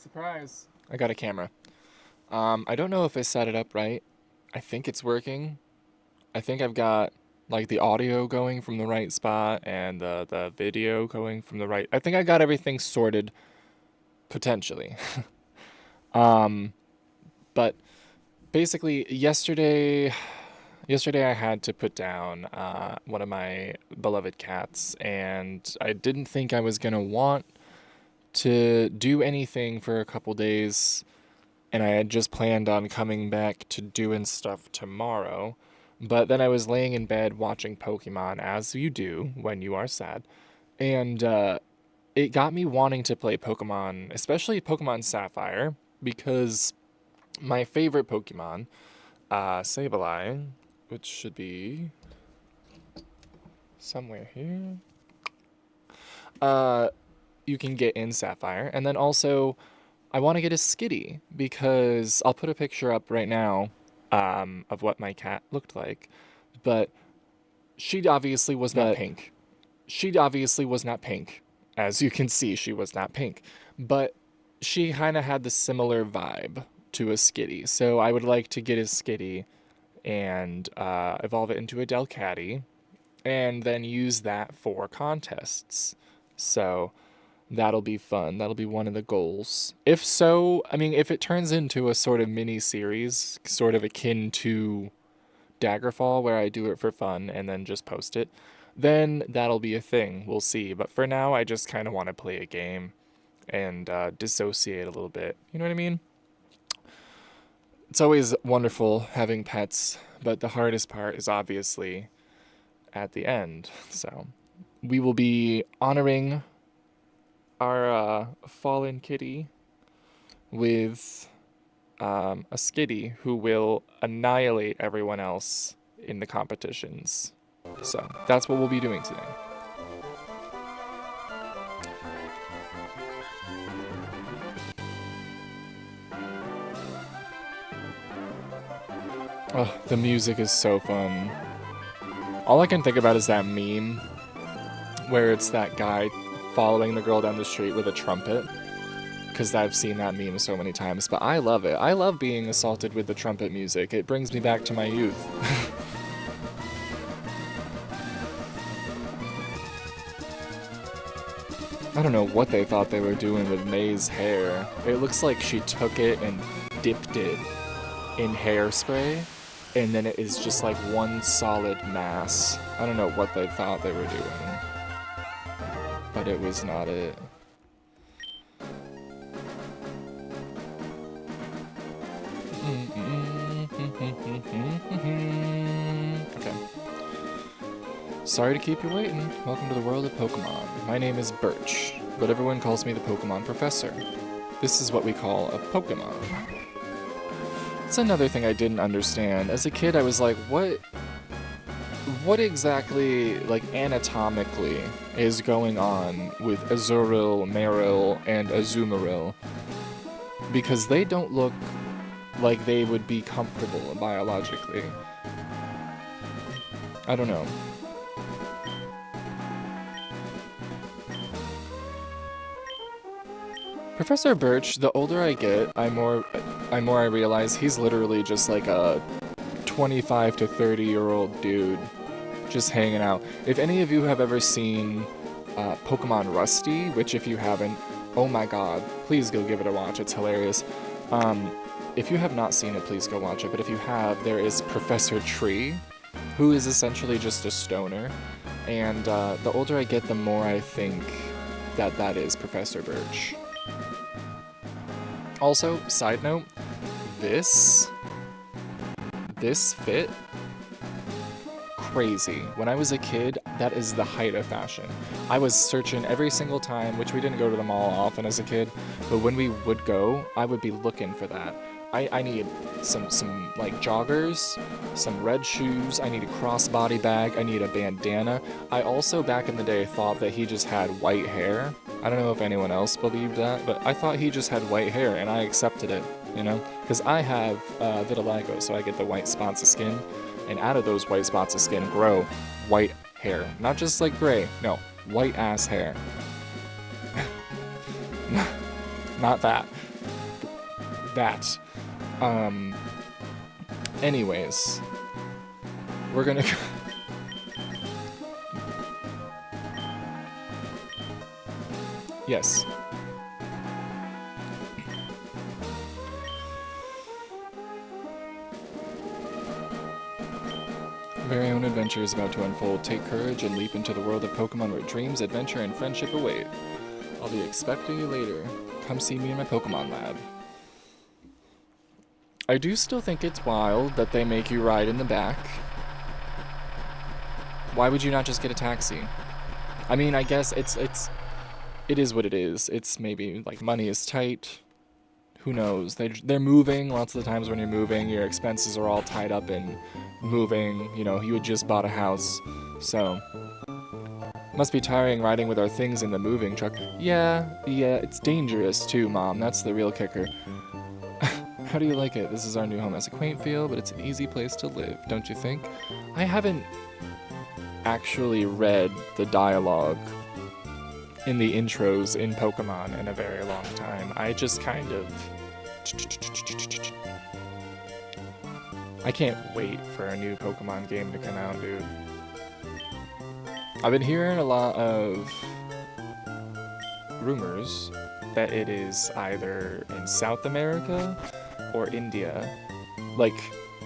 Surprise. I got a camera. I don't know if I set it up right. I think it's working. I think I've got like the audio going from the right spot and the video going from the right. I think I got everything sorted potentially. um, but basically yesterday I had to put down one of my beloved cats, and I didn't think I was gonna want to do anything for a couple days, and I had just planned on coming back to doing stuff tomorrow. But then I was laying in bed watching Pokemon, as you do when you are sad, and it got me wanting to play Pokemon, especially Pokemon Sapphire, because my favorite Pokemon, Sableye, which should be somewhere here, you can get in Sapphire, and then also I want to get a Skitty because I'll put a picture up right now of what my cat looked like, but she obviously was not pink. She obviously was not pink. As you can see, she was not pink, but she kind of had the similar vibe to a Skitty. So I would like to get a Skitty and evolve it into a Delcatty and then use that for contests. So that'll be fun. That'll be one of the goals. If so, I mean, if it turns into a sort of mini series, sort of akin to Daggerfall, where I do it for fun and then just post it, then that'll be a thing. We'll see. But for now, I just kind of want to play a game and dissociate a little bit. You know what I mean? It's always wonderful having pets, but the hardest part is obviously at the end. So we will be honoring our fallen kitty with a Skitty who will annihilate everyone else in the competitions. So that's what we'll be doing today. Oh, the music is so fun. All I can think about is that meme where it's that guy following the girl down the street with a trumpet, because I've seen that meme so many times, but I love it. I love being assaulted with the trumpet music. It brings me back to my youth. I don't know what they thought they were doing with May's hair. It looks like she took it and dipped it in hairspray, and then it is just like one solid mass. I don't know what they thought they were doing, but it was not it. Okay. Sorry to keep you waiting. Welcome to the world of Pokemon. My name is Birch, but everyone calls me the Pokemon Professor. This is what we call a Pokemon. It's another thing I didn't understand. As a kid, I was like, what exactly, like, anatomically is going on with Azurill, Marill, and Azumarill? Because they don't look like they would be comfortable biologically. I don't know. Professor Birch, the older I get, I more I realize he's literally just like a 25 to 30-year-old dude just hanging out. If any of you have ever seen Pokemon Rusty, which if you haven't, oh my god, please go give it a watch. It's hilarious. If you have not seen it, please go watch it. But if you have, there is Professor Tree, who is essentially just a stoner. And the older I get, the more I think that that is Professor Birch. Also, side note, this fit, crazy. When I was a kid, that is the height of fashion. I was searching every single time, which we didn't go to the mall often as a kid, but when we would go, I would be looking for that. I need some like joggers, some red shoes, I need a crossbody bag, I need a bandana. I also, back in the day, thought that he just had white hair. I don't know if anyone else believed that, but I thought he just had white hair, and I accepted it, you know? Because I have vitiligo, so I get the white spots of skin, and out of those white spots of skin grow white hair. Not just like gray, no, white ass hair. Not that. that. Anyways, we're gonna yes. Very own adventure is about to unfold. Take courage and leap into the world of Pokemon where dreams, adventure, and friendship await. I'll be expecting you later. Come see me in my Pokemon lab. I do still think it's wild that they make you ride in the back. Why would you not just get a taxi? I mean, I guess it is what it is. It's maybe like money is tight. Who knows? They're moving. Lots of the times when you're moving, your expenses are all tied up in moving. You know, you had just bought a house, so must be tiring riding with our things in the moving truck. Yeah, it's dangerous too, Mom. That's the real kicker. How do you like it? This is our new home. It has a quaint feel, but it's an easy place to live, don't you think? I haven't actually read the dialogue in the intros in Pokemon in a very long time. I just kind of... I can't wait for a new Pokemon game to come out, dude. I've been hearing a lot of rumors that it is either in South America or India. Like,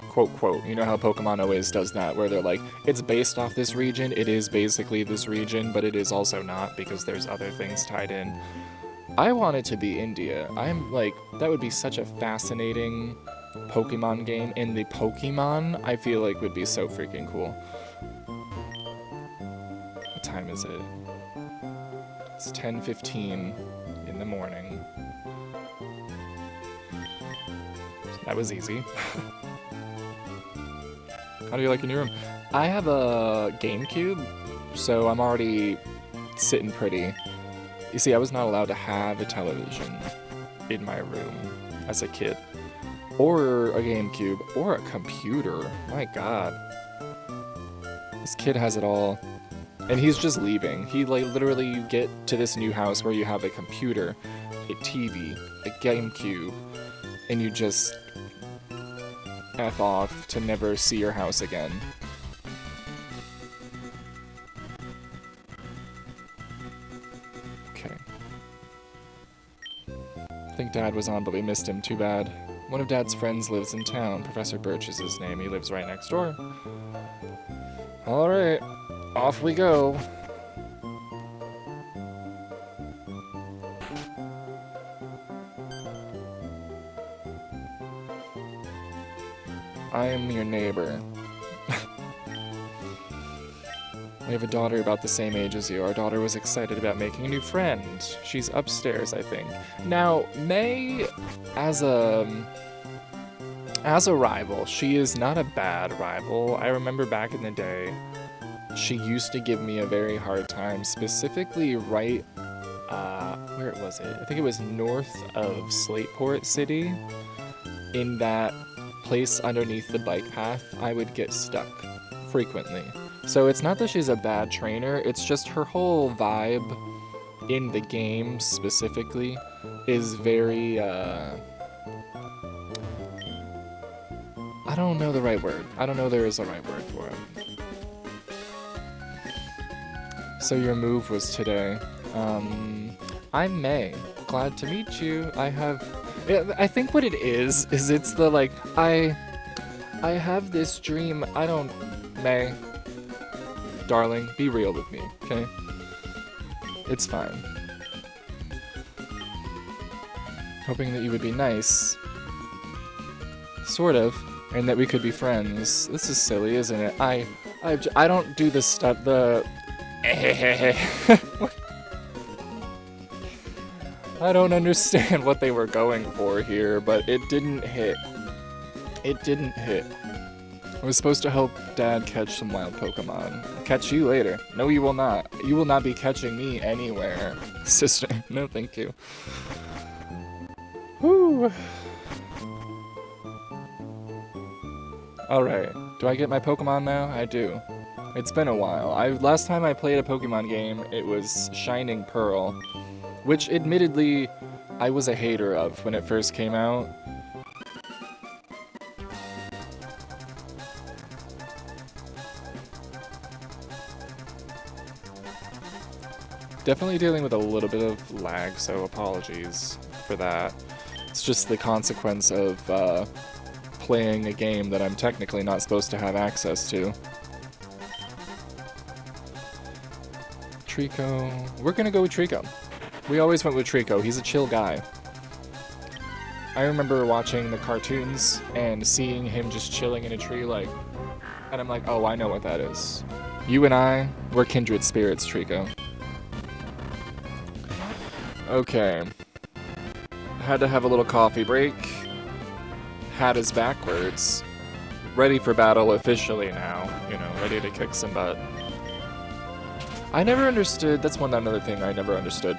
quote, quote, you know how Pokemon always does that, where they're like, it's based off this region, it is basically this region, but it is also not because there's other things tied in. I want it to be India. I'm like, that would be such a fascinating Pokemon game, and the Pokemon, I feel like, would be so freaking cool. What time is it? It's 10:15 in the morning. That was easy. How do you like in your room? I have a GameCube, so I'm already sitting pretty. You see, I was not allowed to have a television in my room as a kid. Or a GameCube, or a computer. My god. This kid has it all. And he's just leaving. He, like, literally, you get to this new house where you have a computer, a TV, a GameCube, and you just F off to never see your house again. Okay. I think Dad was on, but we missed him. Too bad. One of Dad's friends lives in town. Professor Birch is his name. He lives right next door. Alright. Off we go. I am your neighbor. We have a daughter about the same age as you. Our daughter was excited about making a new friend. She's upstairs, I think. Now, May, as a rival, she is not a bad rival. I remember back in the day, she used to give me a very hard time, specifically right, where was it? I think it was north of Slateport City. In that place underneath the bike path, I would get stuck frequently. So it's not that she's a bad trainer, it's just her whole vibe in the game specifically is very, I don't know the right word. I don't know there is a right word for it. So your move was today. I'm May. Glad to meet you. I think what it is it's the like, I have this dream. May. Darling, be real with me, okay? It's fine. Hoping that you would be nice. Sort of. And that we could be friends. This is silly, isn't it? I don't do this stuff, I don't understand what they were going for here, but it didn't hit. It didn't hit. I was supposed to help Dad catch some wild Pokemon. I'll catch you later. No, you will not. You will not be catching me anywhere, sister. No, thank you. Whew. Alright. Do I get my Pokemon now? I do. It's been a while. Last time I played a Pokemon game, it was Shining Pearl, which admittedly I was a hater of when it first came out. Definitely dealing with a little bit of lag, so apologies for that. It's just the consequence of playing a game that I'm technically not supposed to have access to. Trico. We're gonna go with Trico. We always went with Trico. He's a chill guy. I remember watching the cartoons and seeing him just chilling in a tree, like, and I'm like, oh, I know what that is. You and I, we're kindred spirits, Trico. Okay. Had to have a little coffee break. Hat is backwards. Ready for battle officially now. You know, ready to kick some butt. I never understood, that's another thing I never understood,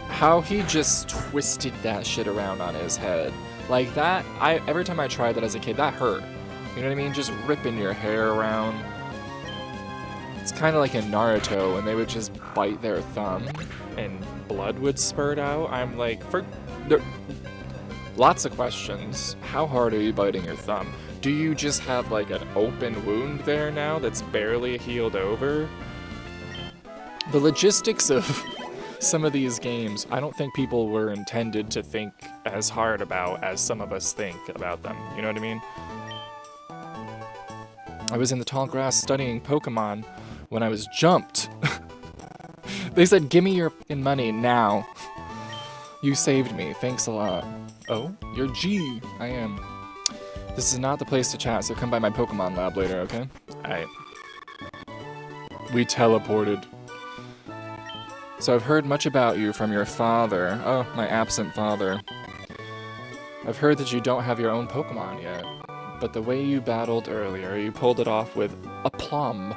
how he just twisted that shit around on his head. Like that, every time I tried that as a kid, that hurt. You know what I mean? Just ripping your hair around. It's kind of like in Naruto when they would just bite their thumb and blood would spurt out. I'm like, lots of questions. How hard are you biting your thumb? Do you just have like an open wound there now that's barely healed over? The logistics of some of these games, I don't think people were intended to think as hard about as some of us think about them. You know what I mean? I was in the tall grass studying Pokemon when I was jumped. They said, "Give me your fucking money now." You saved me. Thanks a lot. Oh, you're G. I am. This is not the place to chat, so come by my Pokemon lab later, okay? Alright. We teleported. So I've heard much about you from your father. Oh, my absent father. I've heard that you don't have your own Pokemon yet. But the way you battled earlier, you pulled it off with aplomb.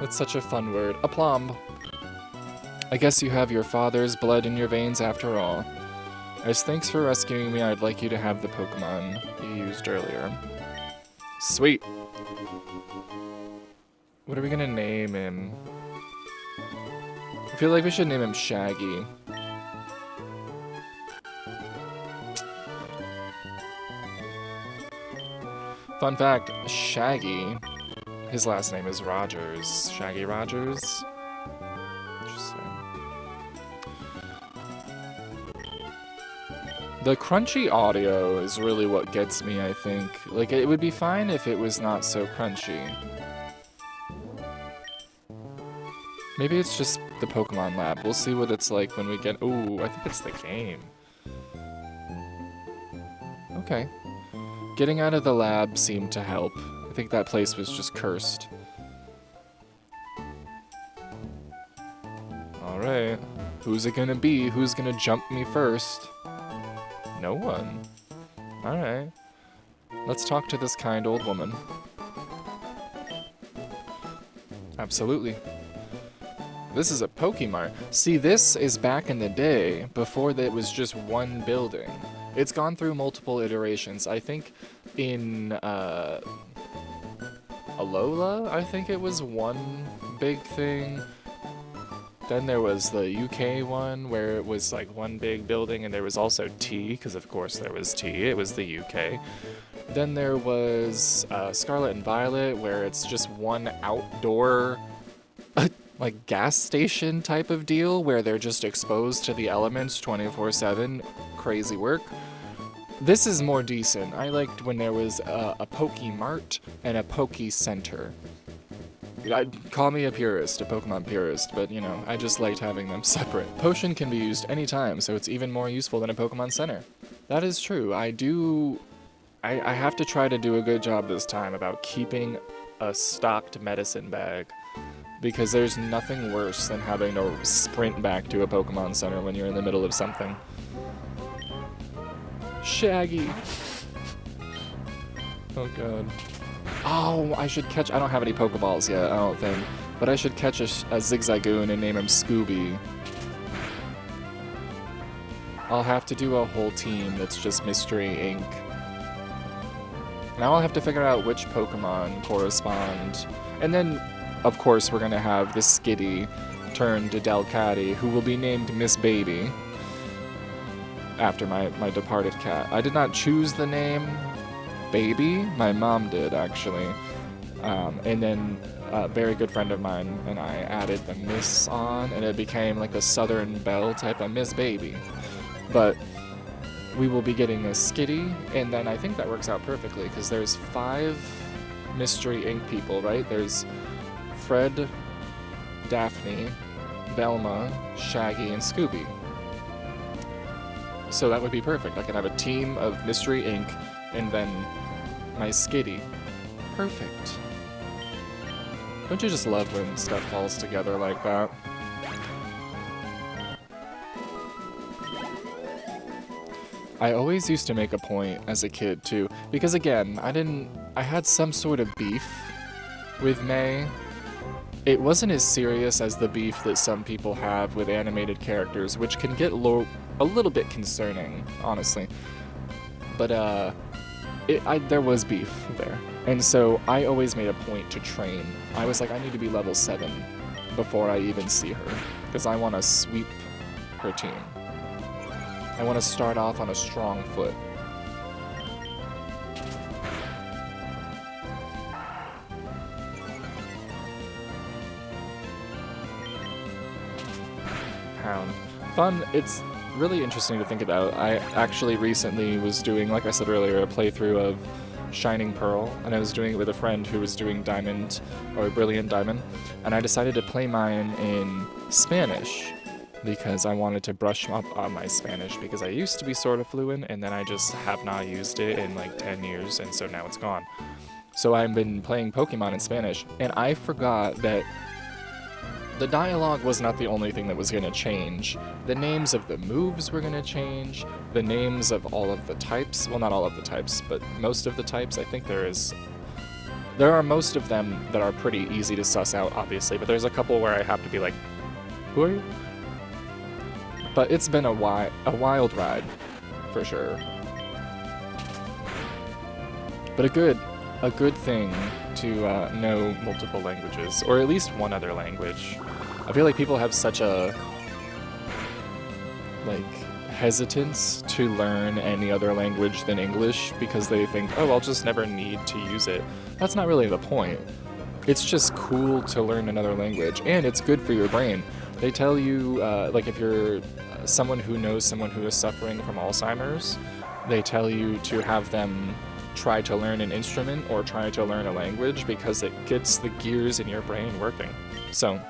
That's such a fun word. Aplomb. I guess you have your father's blood in your veins after all. As thanks for rescuing me, I'd like you to have the Pokemon you used earlier. Sweet. What are we gonna name him? I feel like we should name him Shaggy. Fun fact, Shaggy, his last name is Rogers. Shaggy Rogers. Interesting. The crunchy audio is really what gets me, I think. Like, it would be fine if it was not so crunchy. Maybe it's just the Pokemon Lab. We'll see what it's like when we get... Ooh, I think it's the game. Okay. Getting out of the lab seemed to help. I think that place was just cursed. Alright. Who's it gonna be? Who's gonna jump me first? No one. Alright. Let's talk to this kind old woman. Absolutely. This is a Pokemart. See, this is back in the day, before it was just one building. It's gone through multiple iterations. I think in Alola, I think it was one big thing. Then there was the UK one, where it was like one big building, and there was also T, because of course there was T, it was the UK. Then there was Scarlet and Violet, where it's just one outdoor like gas station type of deal, where they're just exposed to the elements 24/7. Crazy work. This is more decent. I liked when there was a Pokemart and a Poke Center. Call me a purist, a Pokemon purist, but you know, I just liked having them separate. Potion can be used anytime, so it's even more useful than a Pokemon Center. That is true. I have to try to do a good job this time about keeping a stocked medicine bag, because there's nothing worse than having to sprint back to a Pokemon Center when you're in the middle of something. Shaggy! Oh god. Oh, I should catch... I don't have any Pokeballs yet, I don't think. But I should catch a Zigzagoon and name him Scooby. I'll have to do a whole team that's just Mystery Inc. Now I'll have to figure out which Pokemon correspond. And then, of course, we're gonna have the Skitty turn to Delcatty, who will be named Miss Baby. After my departed cat. I did not choose the name Baby. My mom did, actually. And then a very good friend of mine and I added the Miss on, and it became like a Southern Belle type of Miss Baby. But we will be getting a Skitty, and then I think that works out perfectly because there's 5 Mystery Inc. people, right? There's Fred, Daphne, Velma, Shaggy, and Scooby. So that would be perfect. I could have a team of Mystery Inc. and then my Skitty. Perfect. Don't you just love when stuff falls together like that? I always used to make a point as a kid too, because again, I had some sort of beef with May. It wasn't as serious as the beef that some people have with animated characters, which can get a little bit concerning, honestly. But there was beef there. And so I always made a point to train. I was like, I need to be level 7 before I even see her, because I want to sweep her team. I want to start off on a strong foot. Pound. Fun. It's really interesting to think about. I actually recently was doing, like I said earlier, a playthrough of Shining Pearl, and I was doing it with a friend who was doing Diamond, or Brilliant Diamond, and I decided to play mine in Spanish because I wanted to brush up on my Spanish, because I used to be sort of fluent, and then I just have not used it in like 10 years, and so now it's gone. So I've been playing Pokemon in Spanish, and I forgot that the dialogue was not the only thing that was going to change. The names of the moves were going to change, the names of all of the types, well, not all of the types, but most of the types. I think there are most of them that are pretty easy to suss out, obviously, but there's a couple where I have to be like, who are you? But it's been a wild ride, for sure. But a good thing to know multiple languages, or at least one other language. I feel like people have such a hesitance to learn any other language than English because they think, oh, I'll just never need to use it. That's not really the point. It's just cool to learn another language, and it's good for your brain. They tell you, like if you're someone who knows someone who is suffering from Alzheimer's, they tell you to have them try to learn an instrument or try to learn a language because it gets the gears in your brain working. So,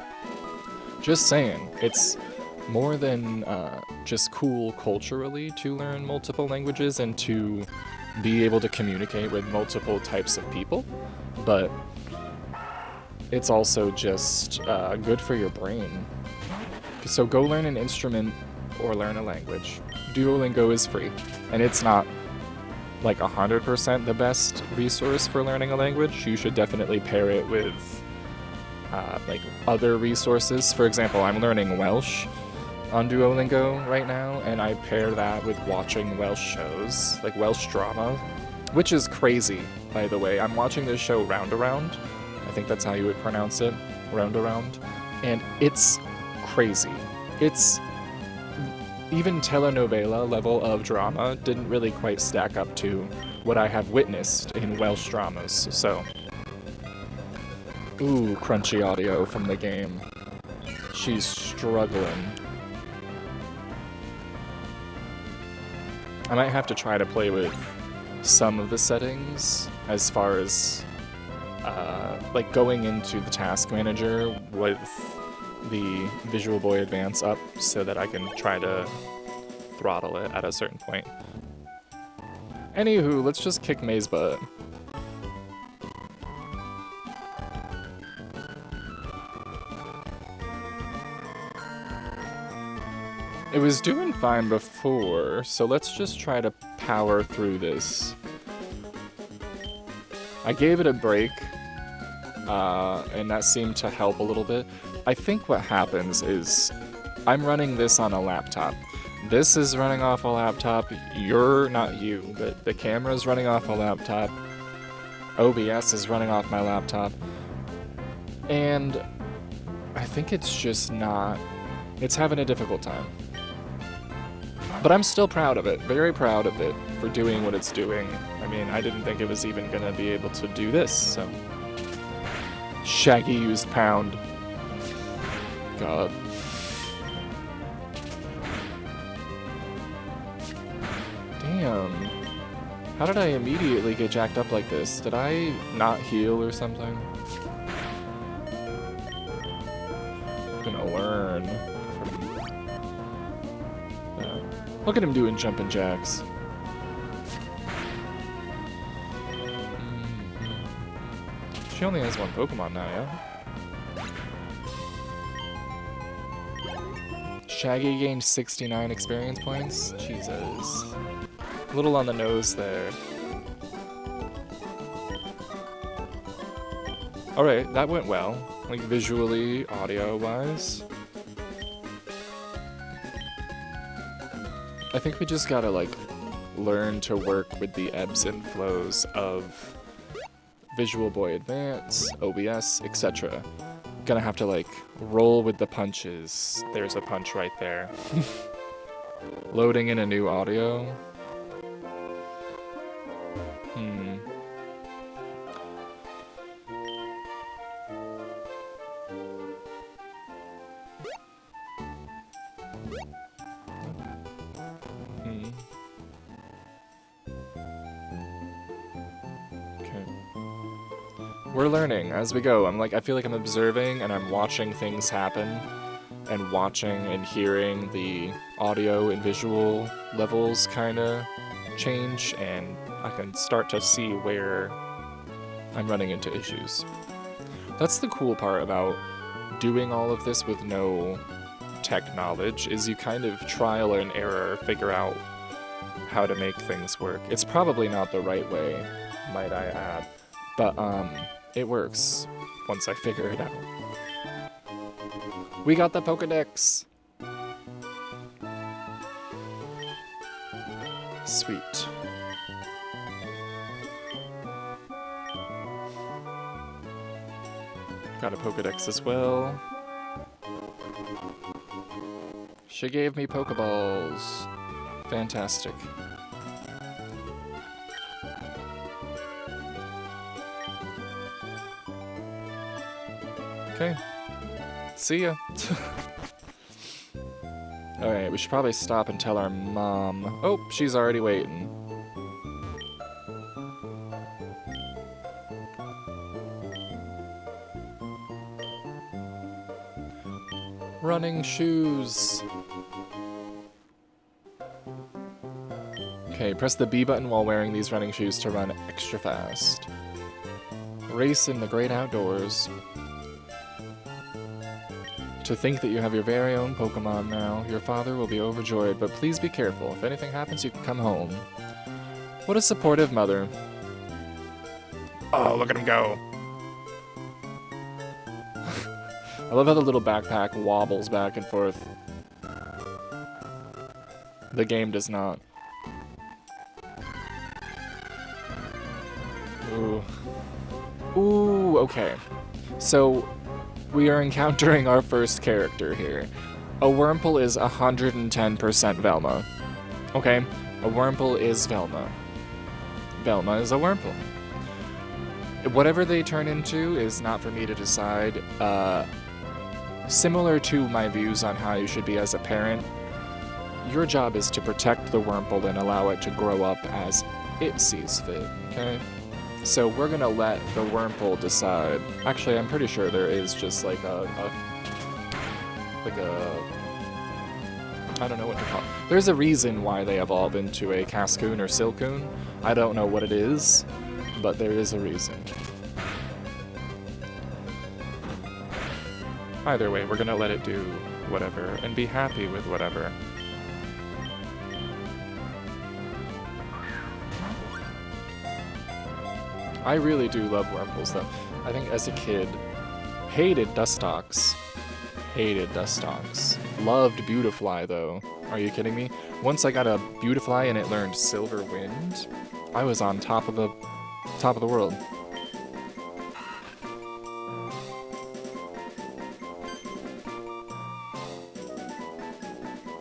just saying, it's more than just cool culturally to learn multiple languages and to be able to communicate with multiple types of people, but it's also just good for your brain. So go learn an instrument or learn a language. Duolingo is free, and it's not like 100% the best resource for learning a language. You should definitely pair it with like other resources. For example, I'm learning Welsh on Duolingo right now, and I pair that with watching Welsh shows, like Welsh drama, which is crazy, by the way. I'm watching this show Roundaround. I think that's how you would pronounce it, Roundaround, and it's crazy. It's even telenovela level of drama didn't really quite stack up to what I have witnessed in Welsh dramas, so. Ooh, crunchy audio from the game. She's struggling. I might have to try to play with some of the settings as far as like going into the task manager with the Visual Boy Advance up so that I can try to throttle it at a certain point. Anywho, let's just kick May's butt. It was doing fine before, so let's just try to power through this. I gave it a break, and that seemed to help a little bit. I think what happens is I'm running this on a laptop. This is running off a laptop. Not you, but the camera's running off a laptop. OBS is running off my laptop. And I think it's just not... It's having a difficult time. But I'm still proud of it, very proud of it for doing what it's doing. I mean, I didn't think it was even gonna be able to do this, so... Shaggy used pound. God. Damn. How did I immediately get jacked up like this? Did I not heal or something? I'm gonna learn from that. Look at him doing jumping jacks. She only has one Pokemon now, yeah? Shaggy gained 69 experience points? Jesus. A little on the nose there. Alright, that went well. Like, visually, audio-wise. I think we just gotta, like, learn to work with the ebbs and flows of Visual Boy Advance, OBS, etc. Gonna have to, like, roll with the punches. There's a punch right there. Loading in a new audio. We're learning as we go. I feel like I'm observing and I'm watching things happen and watching and hearing the audio and visual levels kind of change, and I can start to see where I'm running into issues. That's the cool part about doing all of this with no tech knowledge, is you kind of trial and error, figure out how to make things work. It's probably not the right way, might I add, but it works once I figure it out. We got the Pokedex! Sweet. Got a Pokedex as well. She gave me Pokeballs. Fantastic. Okay. See ya. Alright, we should probably stop and tell our mom. Oh, she's already waiting. Running shoes. Okay, press the B button while wearing these running shoes to run extra fast. Race in the great outdoors. To think that you have your very own Pokemon now. Your father will be overjoyed, but please be careful. If anything happens, you can come home. What a supportive mother. Oh, look at him go. I love how the little backpack wobbles back and forth. The game does not. Ooh. Ooh, okay. So, we are encountering our first character here. A Wurmple is 110% Velma. Okay? A Wurmple is Velma. Velma is a Wurmple. Whatever they turn into is not for me to decide. Similar to my views on how you should be as a parent, your job is to protect the Wurmple and allow it to grow up as it sees fit, okay? So we're gonna let the Wurmple decide. Actually, I'm pretty sure there is just like a I don't know what to call it. There's a reason why they evolve into a Cascoon or Silcoon. I don't know what it is, but there is a reason. Either way, we're gonna let it do whatever and be happy with whatever. I really do love Wurmples, though. I think as a kid, hated Dustox. Hated Dustox. Loved Beautifly, though. Are you kidding me? Once I got a Beautifly and it learned Silver Wind, I was on top of the world.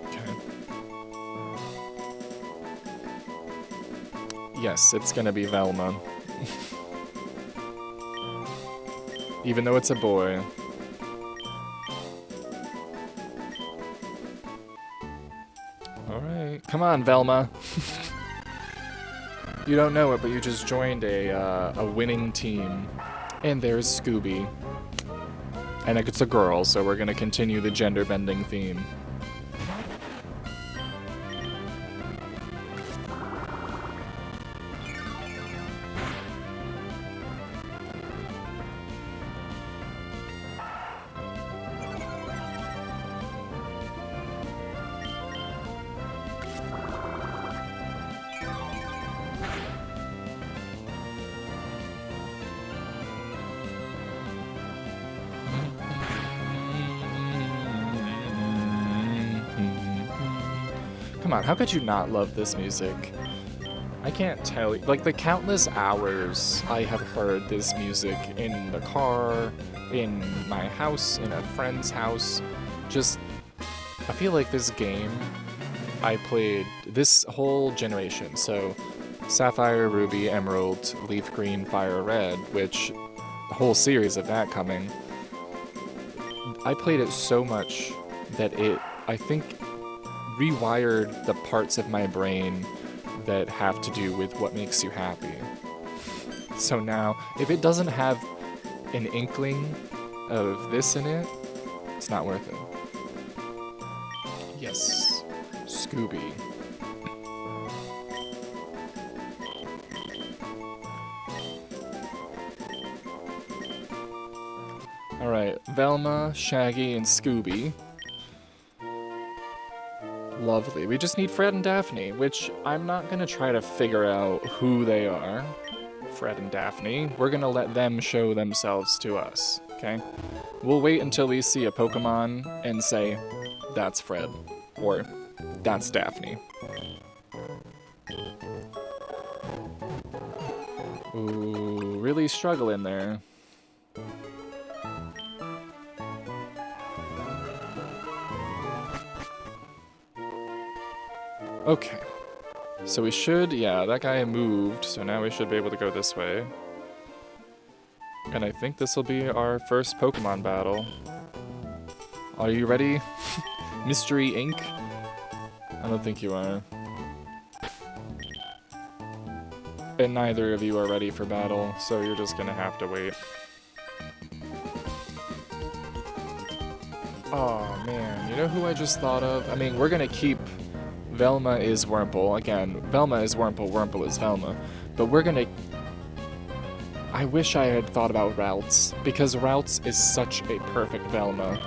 Okay. Yes, it's gonna be Velma. even though it's a boy. Alright, come on, Velma. You don't know it, but you just joined a winning team. And there's Scooby. And it's a girl, so we're gonna continue the gender-bending theme. Come on, how could you not love this music? I can't tell you. Like, the countless hours I have heard this music in the car, in my house, in a friend's house. Just, I feel like this game I played this whole generation. So, Sapphire, Ruby, Emerald, Leaf Green, Fire Red, which, a whole series of that coming. I played it so much that it, I think, rewired the parts of my brain that have to do with what makes you happy. So now, if it doesn't have an inkling of this in it, it's not worth it. Yes, Scooby. Alright, Velma, Shaggy, and Scooby. Lovely. We just need Fred and Daphne, which I'm not going to try to figure out who they are. Fred and Daphne. We're going to let them show themselves to us, okay? We'll wait until we see a Pokemon and say, that's Fred, or that's Daphne. Ooh, really struggling there. Okay, so we should, yeah, that guy moved, so now we should be able to go this way. And I think this will be our first Pokemon battle. Are you ready? Mystery Inc? I don't think you are. And neither of you are ready for battle, so you're just gonna have to wait. Oh man, you know who I just thought of? I mean, we're gonna keep Velma is Wurmple. Again, Velma is Wurmple, Wurmple is Velma. But we're gonna... I wish I had thought about Routes, because Routes is such a perfect Velma.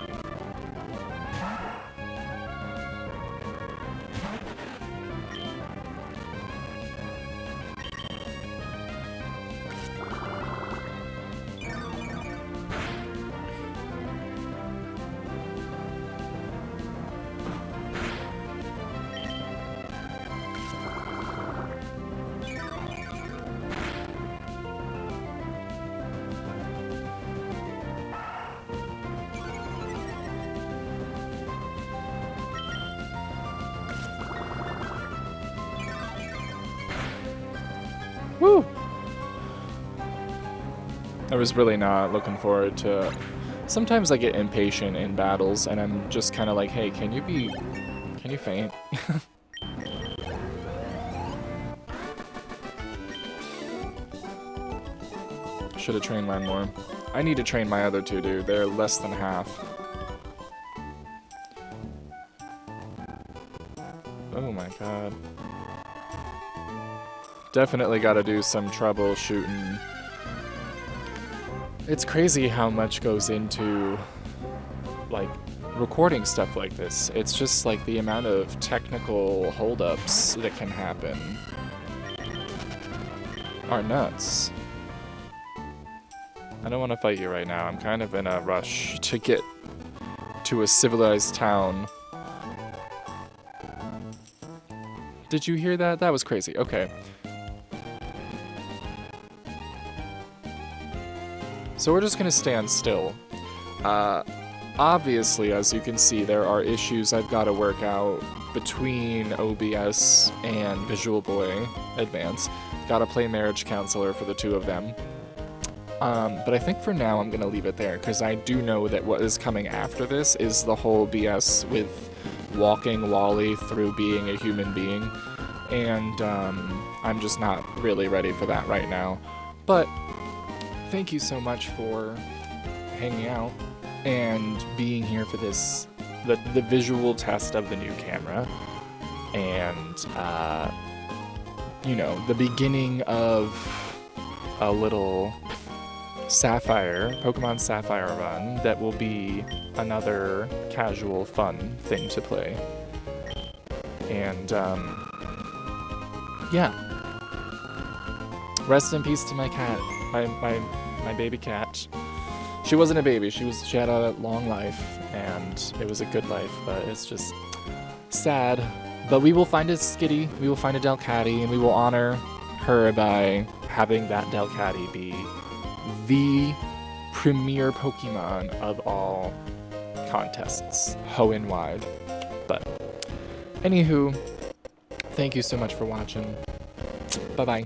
Woo! I was really not looking forward to... Sometimes I get impatient in battles, and I'm just kind of like, hey, can you faint? Should have trained mine more. I need to train my other two, dude. They're less than half. Oh my god. Definitely gotta do some troubleshooting. It's crazy how much goes into, like, recording stuff like this. It's just, like, the amount of technical holdups that can happen are nuts. I don't want to fight you right now. I'm kind of in a rush to get to a civilized town. Did you hear that? That was crazy. Okay. So we're just gonna stand still. Obviously, as you can see, there are issues I've got to work out between OBS and Visual Boy Advance. Gotta play Marriage Counselor for the two of them. But I think for now I'm going to leave it there, because I do know that what is coming after this is the whole BS with walking Wally through being a human being, and I'm just not really ready for that right now. But thank you so much for hanging out and being here for this, the visual test of the new camera, and you know, the beginning of a little Pokemon Sapphire run that will be another casual, fun thing to play. And yeah, rest in peace to my cat, my baby cat. She wasn't a baby. She had a long life, and it was a good life, but it's just sad. But we will find a Skitty, we will find a Delcatty, and we will honor her by having that Delcatty be the premier Pokemon of all contests, ho and wide. But anywho, thank you so much for watching. Bye-bye.